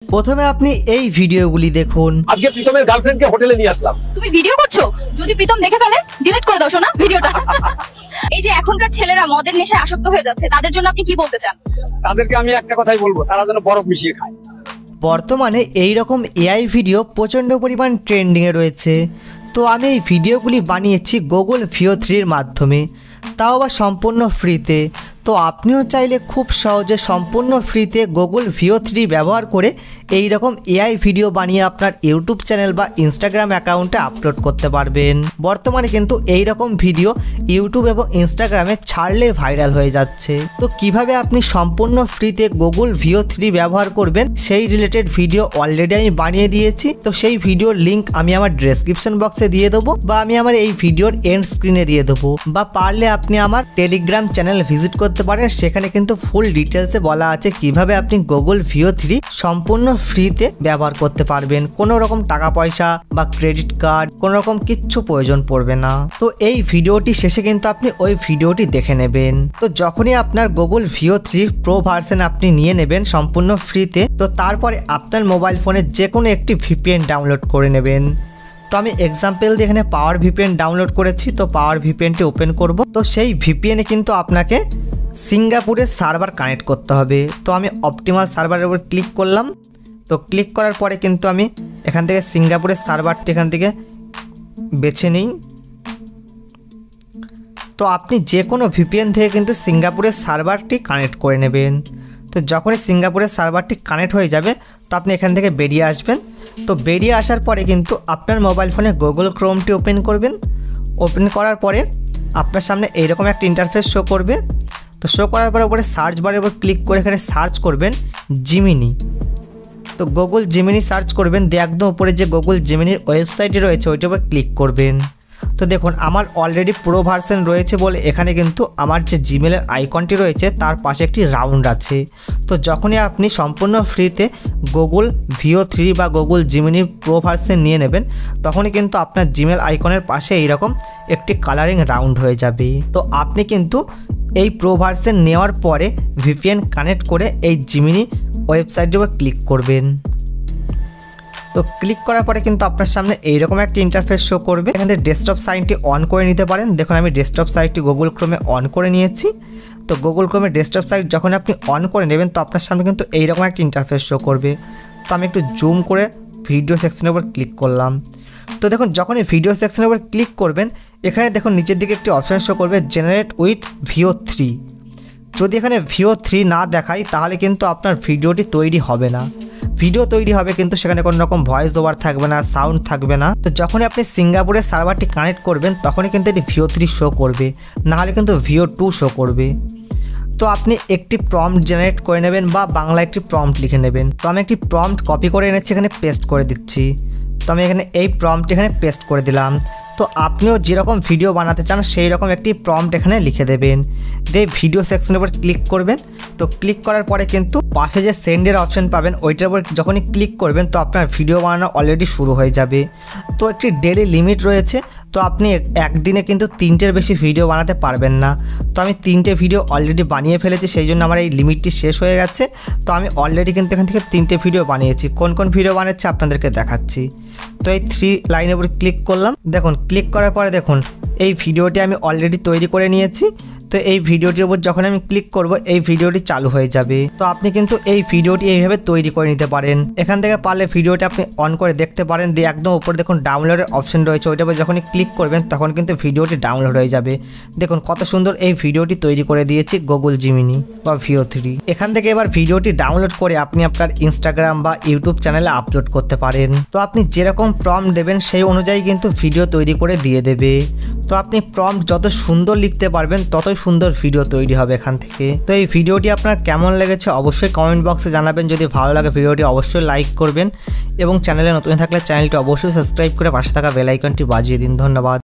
প্রথমে আপনি এই ভিডিওগুলি দেখুন। আজকে প্রীতমের গার্লফ্রেন্ডকে হোটেলে নিয়ে আসলাম। তুমি ভিডিও করছো? যদি প্রীতম দেখে ফেলে ডিলিট করে দাও শোনা ভিডিওটা। এই যে এখনকার ছেলেরা মদের নেশায় আসক্ত হয়ে যাচ্ছে, তাদের জন্য আপনি কি বলতে চান? তাদেরকে আমি একটা কথাই বলবো, তারা যেন বরফ মিশিয়ে খায়। বর্তমানে এই রকম এআই ভিডিও প্রচণ্ড পরিমাণ ট্রেন্ডিংয়ে রয়েছে। তো আমি এই ভিডিওগুলি বানিয়েছি Google VEO 3 এর মাধ্যমে, তাও আবার সম্পূর্ণ ফ্রিতে। তো আপনিও চাইলে খুব সহজে সম্পূর্ণ ফ্রিতে Google VEO 3 ব্যবহার করে এই রকম এআই ভিডিও বানিয়ে আপনার ইউটিউব চ্যানেল বা ইনস্টাগ্রাম অ্যাকাউন্টে আপলোড করতে পারবেন। বর্তমানে কিন্তু এই রকম ভিডিও ইউটিউব এবং ইনস্টাগ্রামে ছাড়লে ভাইরাল হয়ে যাচ্ছে। তো কিভাবে আপনি সম্পূর্ণ ফ্রিতে Google VEO 3 ব্যবহার করবেন সেই রিলেটেড ভিডিও অলরেডি আমি বানিয়ে দিয়েছি। তো সেই ভিডিওর লিঙ্ক আমি আমার ডেসক্রিপশন বক্সে দিয়ে দেবো, বা আমি আমার এই ভিডিওর এন্ড স্ক্রিনে দিয়ে দেবো, বা পারলে আপনি আমার টেলিগ্রাম চ্যানেল ভিজিট করতে পারেন। সেখানে কিন্তু ফুল ডিটেলসে বলা আছে কিভাবে আপনি Google VEO 3 সম্পূর্ণ ফ্রিতে ব্যবহার করতে পারবেন। কোনো রকম টাকা পয়সা বা ক্রেডিট কার্ড কোনো রকম কিচ্ছু প্রয়োজন পড়বে না। তো এই ভিডিওটি শেষে কিন্তু আপনি ওই ভিডিওটি দেখে নেবেন। তো যখনই আপনার Google VEO 3 প্রো ভার্সন আপনি নিয়ে নেবেন সম্পূর্ণ ফ্রিতে, তো তারপরে আপনার মোবাইল ফোনে যে কোনো একটি VPN ডাউনলোড করে নেবেন। তো আমি এক্সাম্পল দিয়ে এখানে পাওয়ার VPN ডাউনলোড করেছি। তো পাওয়ার VPNটি ওপেন করব। তো সেই VPN-এ কিন্তু আপনাকে সিঙ্গাপুরের সার্ভার কানেক্ট করতে হবে। তো আমি অপটিমাল সার্ভারের উপর ক্লিক করলাম। তো ক্লিক করার পরে কিন্তু আমি এখান থেকে সিঙ্গাপুরের সার্ভারটি এখান থেকে বেছে নিই। তো আপনি যে কোনো VPN থেকে কিন্তু সিঙ্গাপুরের সার্ভারটি কানেক্ট করে নেবেন। তো যখনই সিঙ্গাপুরের সার্ভারটি কানেক্ট হয়ে যাবে, তো আপনি এখান থেকে বেরিয়ে আসবেন। তো বেরিয়ে আসার পরে কিন্তু আপনার মোবাইল ফোনে Google Chromeটি ওপেন করবেন। ওপেন করার পরে আপনার সামনে এইরকম একটা ইন্টারফেস শো করবে। তো শো করার পরে উপরে সার্চ বারের উপর ক্লিক করে এখানে সার্চ করবেন জিমিনি। তো Google জিমিনি সার্চ করবেন, দিয়ে একদম উপরে যে Google জিমিনির ওয়েবসাইটে রয়েছে ওইটার উপর ক্লিক করবেন। তো দেখুন আমার অলরেডি প্রো ভার্সন রয়েছে বলে এখানে কিন্তু আমার যে জিমেলের আইকনটি রয়েছে তার পাশে একটি রাউন্ড আছে। তো যখনই আপনি সম্পূর্ণ ফ্রিতে Google VEO 3 বা Google জিমিনি প্রো ভার্সন নিয়ে নেবেন, তখনই কিন্তু আপনার জিমেল আইকনের পাশে এইরকম একটি কালারিং রাউন্ড হয়ে যাবে। তো আপনি কিন্তু এই প্রো ভার্সন নেওয়ার পরে VPN কানেক্ট করে এই জিমিনি ওয়েবসাইটের উপর ক্লিক করবেন। তো ক্লিক করার পরে কিন্তু আপনার সামনে এইরকম একটা ইন্টারফেস শো করবে। এখান থেকে ডেস্কটপ সাইটটি অন করে নিতে পারেন। দেখুন আমি ডেস্কটপ সাইটটি Google Chrome অন করে নিয়েছি। তো Google Chrome ডেস্কটপ সাইট যখন আপনি অন করে নেবেন, তো আপনার সামনে কিন্তু এইরকম একটা ইন্টারফেস শো করবে। তো আমি একটু জুম করে ভিডিও সেকশনের উপর ক্লিক করলাম। তো দেখুন যখনই ভিডিও সেকশনের উপর ক্লিক করবেন, এখানে দেখুন নিচের দিকে একটি অপশান শো করবে জেনারেট উইথ VEO 3। যদি এখানে VEO 3 না দেখায় তাহলে কিন্তু আপনার ভিডিওটি তৈরি হবে না। ভিডিও তৈরি হবে কিন্তু সেখানে কোনো রকম ভয়েস ওভার থাকবে না, সাউন্ড থাকবে না। তো যখনই আপনি সিঙ্গাপুরের সার্ভারটি কানেক্ট করবেন তখনই কিন্তু এটি VEO 3 শো করবে, নাহলে কিন্তু VEO 2 শো করবে। তো আপনি একটি প্রম্পট জেনারেট করে নেবেন বা বাংলা একটি প্রম্পট লিখে নেবেন। তো আমি একটি প্রম্পট কপি করে এনেছি, এখানে পেস্ট করে দিচ্ছি। তো আমি এখানে এই প্রম্পট এখানে পেস্ট করে দিলাম। তো আপনিও যেরকম ভিডিও বানাতে চান সেই রকম একটি প্রম্পট এখানে লিখে দেবেন, দিয়ে ভিডিও সেকশনের উপর ক্লিক করবেন। তো ক্লিক করার পরে কিন্তু পাশে যে সেন্ডের অপশন পাবেন ওইটার উপর যখনই ক্লিক করবেন তো আপনার ভিডিও বানানো অলরেডি শুরু হয়ে যাবে। তো একটি ডেলি লিমিট রয়েছে। তো আপনি একদিনে কিন্তু 3টের বেশি ভিডিও বানাতে পারবেন না। তো আমি 3টে ভিডিও অলরেডি বানিয়ে ফেলেছি, সেই জন্য আমার এই লিমিটটি শেষ হয়ে গেছে। তো আমি অলরেডি কিন্তু এখান থেকে 3টে ভিডিও বানিয়েছি। কোন কোন ভিডিও বানাচ্ছি আপনাদেরকে দেখাচ্ছি। তো এই 3 লাইনের উপর ক্লিক করলাম। দেখুন ক্লিক করার পরে দেখুন এই ভিডিওটি আমি অলরেডি তৈরি করে নিয়েছি। তো এই ভিডিওটির উপর যখন আমি ক্লিক করব এই ভিডিওটি চালু হয়ে যাবে। তো আপনি কিন্তু এই ভিডিওটি এইভাবে তৈরি করে নিতে পারেন। এখান থেকে পারলে ভিডিওটি আপনি অন করে দেখতে পারেন, দিয়ে একদম উপরে দেখুন ডাউনলোডের অপশন রয়েছে, ওইটার উপর যখনই ক্লিক করবেন তখন কিন্তু ভিডিওটি ডাউনলোড হয়ে যাবে। দেখুন কত সুন্দর এই ভিডিওটি তৈরি করে দিয়েছি Google জিমিনি বা VEO 3। এখান থেকে এবার ভিডিওটি ডাউনলোড করে আপনি আপনার ইনস্টাগ্রাম বা ইউটিউব চ্যানেলে আপলোড করতে পারেন। তো আপনি যেরকম প্রম্পট দেবেন সেই অনুযায়ী কিন্তু ভিডিও তৈরি করে দিয়ে দেবে। তো আপনি প্রম্পট যত সুন্দর লিখতে পারবেন ততই সুন্দর ভিডিও তৈরি হবে এখান থেকে। তো এই ভিডিওটি আপনার কেমন লেগেছে অবশ্যই কমেন্ট বক্সে জানাবেন। যদি ভালো লাগে ভিডিওটি অবশ্যই লাইক করবেন এবং চ্যানেলে নতুন থাকলে চ্যানেলটি অবশ্যই সাবস্ক্রাইব করে পাশে থাকা বেল আইকনটি বাজিয়ে দিন। ধন্যবাদ।